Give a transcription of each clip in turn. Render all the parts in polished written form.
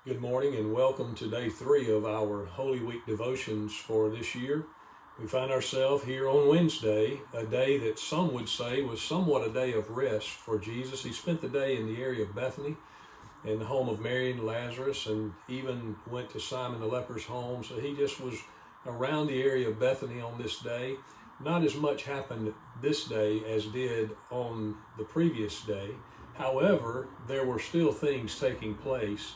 Good morning and welcome to day 3 of our Holy Week devotions for this year. We find ourselves here on Wednesday, a day that some would say was somewhat a day of rest for Jesus. He spent the day in the area of Bethany, in the home of Mary and Lazarus, and even went to Simon the leper's home. So he just was around the area of Bethany on this day. Not as much happened this day as did on the previous day. However, there were still things taking place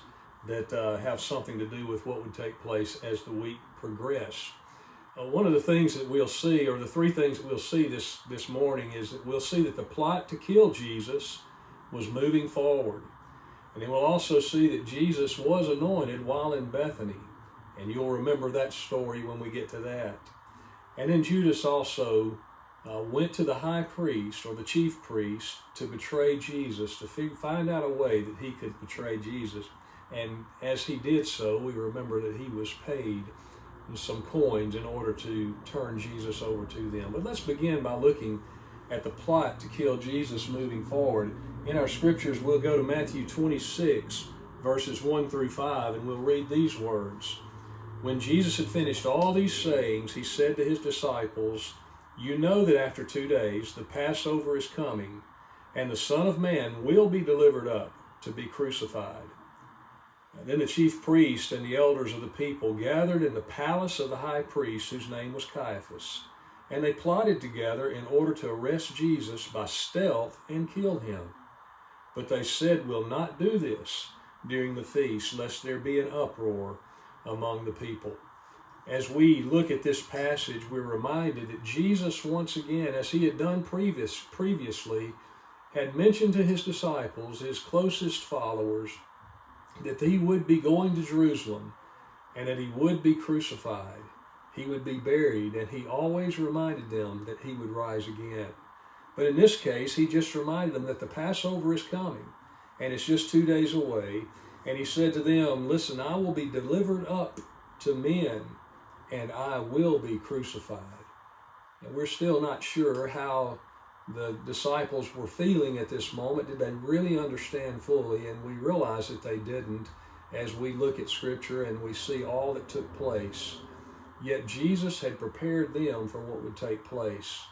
that have something to do with what would take place as the week progressed. One of the things that we'll see, or the three things that we'll see this morning, is that we'll see that the plot to kill Jesus was moving forward. And then we'll also see that Jesus was anointed while in Bethany. And you'll remember that story when we get to that. And then Judas also went to the high priest, or the chief priest, to betray Jesus, to find out a way that he could betray Jesus. And as he did so, we remember that he was paid some coins in order to turn Jesus over to them. But let's begin by looking at the plot to kill Jesus moving forward. In our scriptures, we'll go to Matthew 26, verses 1 through 5, and we'll read these words. When Jesus had finished all these sayings, he said to his disciples, "You know that after 2 days the Passover is coming, and the Son of Man will be delivered up to be crucified." And then the chief priest and the elders of the people gathered in the palace of the high priest, whose name was Caiaphas, and they plotted together in order to arrest Jesus by stealth and kill him. But they said, "We'll not do this during the feast, lest there be an uproar among the people." As we look at this passage, we're reminded that Jesus, once again, as he had done previously, had mentioned to his disciples, his closest followers, that he would be going to Jerusalem and that he would be crucified, he would be buried, and he always reminded them that he would rise again. But in this case, he just reminded them that the Passover is coming and it's just 2 days away. And he said to them, "Listen, I will be delivered up to men and I will be crucified." And we're still not sure how the disciples were feeling at this moment. Did they really understand fully? And we realize that they didn't as we look at Scripture and we see all that took place. Yet Jesus had prepared them for what would take place.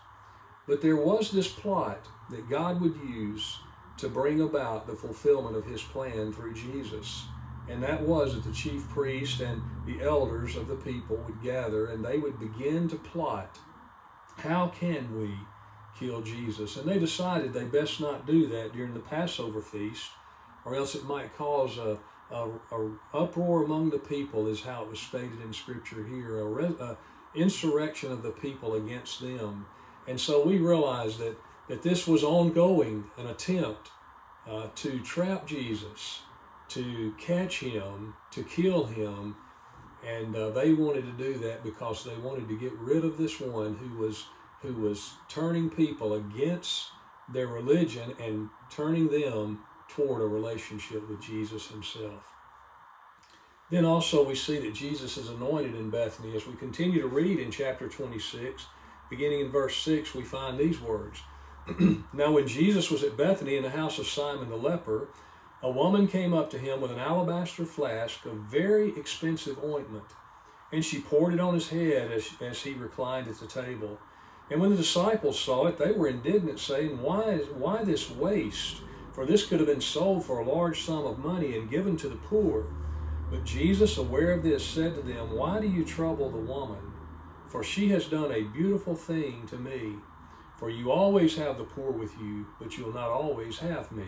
But there was this plot that God would use to bring about the fulfillment of his plan through Jesus. And that was that the chief priest and the elders of the people would gather and they would begin to plot, how can we kill Jesus? And they decided they best not do that during the Passover feast, or else it might cause a uproar among the people, is how it was stated in Scripture here, a insurrection of the people against them. And so we realize that this was ongoing, an attempt to trap Jesus, to catch him, to kill him, and they wanted to do that because they wanted to get rid of this one who was turning people against their religion and turning them toward a relationship with Jesus himself. Then also we see that Jesus is anointed in Bethany. As we continue to read in chapter 26, beginning in verse 6, we find these words. "Now when Jesus was at Bethany in the house of Simon the leper, a woman came up to him with an alabaster flask of very expensive ointment, and she poured it on his head as he reclined at the table. And when the disciples saw it, they were indignant, saying, Why this waste? For this could have been sold for a large sum of money and given to the poor. But Jesus, aware of this, said to them, Why do you trouble the woman? For she has done a beautiful thing to me. For you always have the poor with you, but you will not always have me.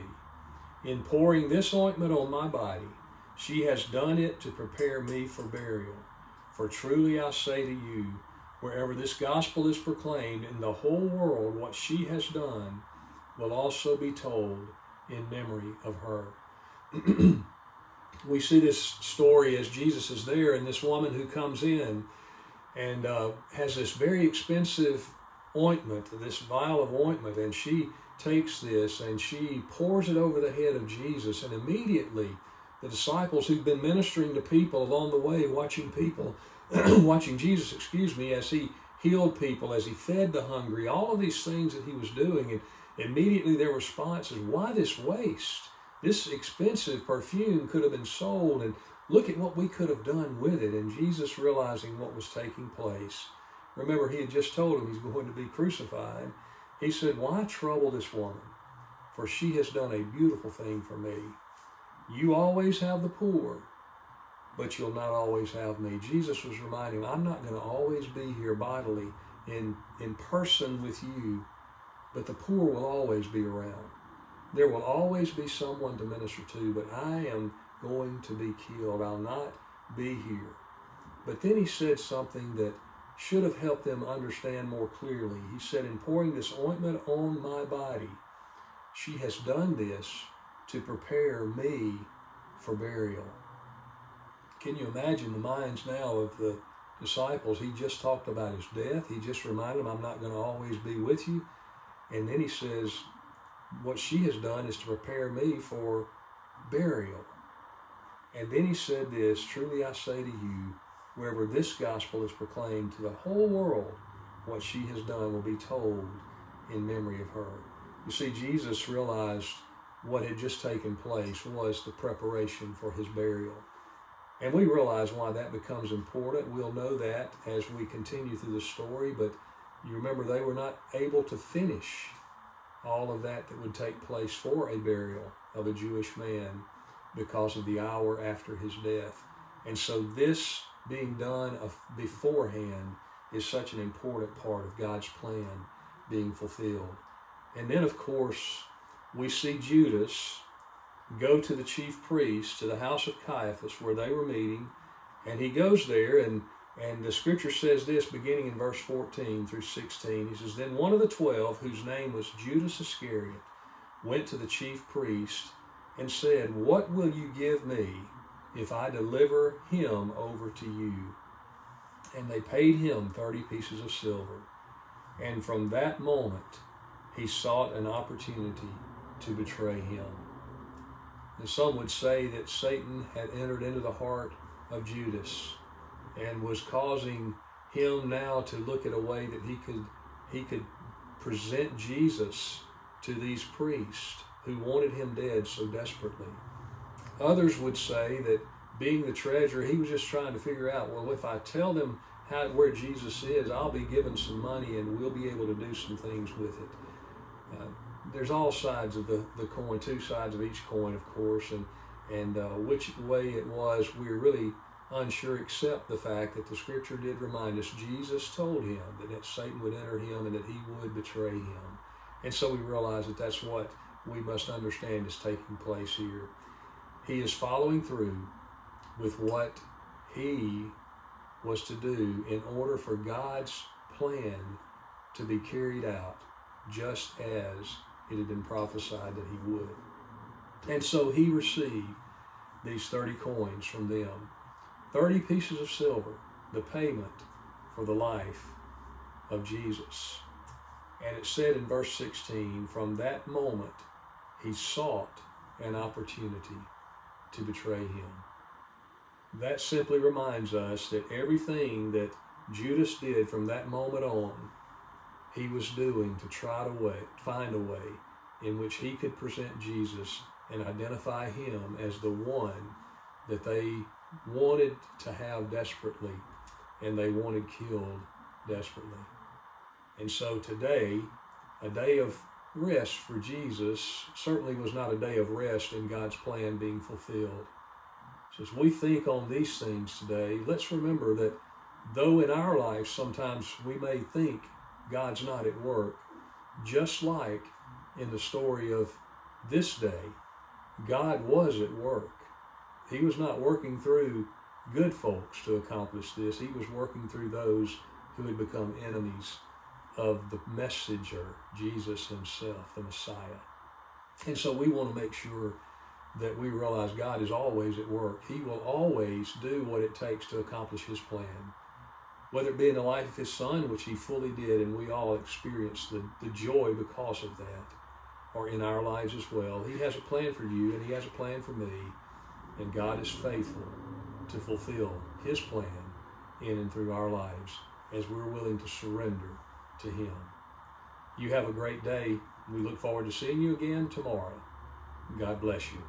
In pouring this ointment on my body, she has done it to prepare me for burial. For truly I say to you, wherever this gospel is proclaimed in the whole world, what she has done will also be told in memory of her." We see this story as Jesus is there, and this woman who comes in and has this very expensive ointment, this vial of ointment, and she takes this and she pours it over the head of Jesus, and immediately the disciples who've been ministering to people along the way, watching Jesus, as he healed people, as he fed the hungry, all of these things that he was doing, and immediately their response is, "Why this waste? This expensive perfume could have been sold and look at what we could have done with it. And Jesus, realizing what was taking place, remember, he had just told him he's going to be crucified. He said, why trouble this woman? For she has done a beautiful thing for me. You always have the poor, but you'll not always have me. Jesus was reminding him, I'm not going to always be here bodily in person with you, but the poor will always be around. There will always be someone to minister to, but I am going to be killed. I'll not be here. But then he said something that should have helped them understand more clearly. He said, in pouring this ointment on my body, she has done this to prepare me for burial. Can you imagine the minds now of the disciples? He just talked about his death. He just reminded them, I'm not going to always be with you. And then he says, what she has done is to prepare me for burial. And then he said this, truly I say to you, wherever this gospel is proclaimed to the whole world, what she has done will be told in memory of her. You see, Jesus realized what had just taken place was the preparation for his burial. And we realize why that becomes important. We'll know that as we continue through the story, but you remember they were not able to finish all of that would take place for a burial of a Jewish man because of the hour after his death. And so this being done beforehand is such an important part of God's plan being fulfilled. And then, of course, we see Judas go to the chief priest, to the house of Caiaphas, where they were meeting, and he goes there, and the scripture says this, beginning in verse 14 through 16. He says, then one of the 12, whose name was Judas Iscariot, went to the chief priest and said, what will you give me if I deliver him over to you? And they paid him 30 pieces of silver. And from that moment, he sought an opportunity to betray him. And some would say that Satan had entered into the heart of Judas and was causing him now to look at a way that he could present Jesus to these priests who wanted him dead so desperately. Others would say that being the treasurer, he was just trying to figure out, well, if I tell them where Jesus is, I'll be given some money and we'll be able to do some things with it. There's all sides of the coin, two sides of each coin, of course, and which way it was, we're really unsure, except the fact that the scripture did remind us Jesus told him that Satan would enter him and that he would betray him. And so we realize that that's what we must understand is taking place here. He is following through with what he was to do in order for God's plan to be carried out just as it had been prophesied that he would. And so he received these 30 coins from them, 30 pieces of silver, the payment for the life of Jesus. And it said in verse 16, from that moment he sought an opportunity to betray him. That simply reminds us that everything that Judas did from that moment on, he was doing to try to find a way in which he could present Jesus and identify him as the one that they wanted to have desperately and they wanted killed desperately. And so today, a day of rest for Jesus certainly was not a day of rest in God's plan being fulfilled. So as we think on these things today, let's remember that though in our lives sometimes we may think God's not at work, just like in the story of this day, God was at work. He was not working through good folks to accomplish this. He was working through those who had become enemies of the messenger, Jesus himself, the Messiah. And so we want to make sure that we realize God is always at work. He will always do what it takes to accomplish his plan. Whether it be in the life of his son, which he fully did, and we all experienced the joy because of that, or in our lives as well. He has a plan for you, and he has a plan for me, and God is faithful to fulfill his plan in and through our lives as we're willing to surrender to him. You have a great day. We look forward to seeing you again tomorrow. God bless you.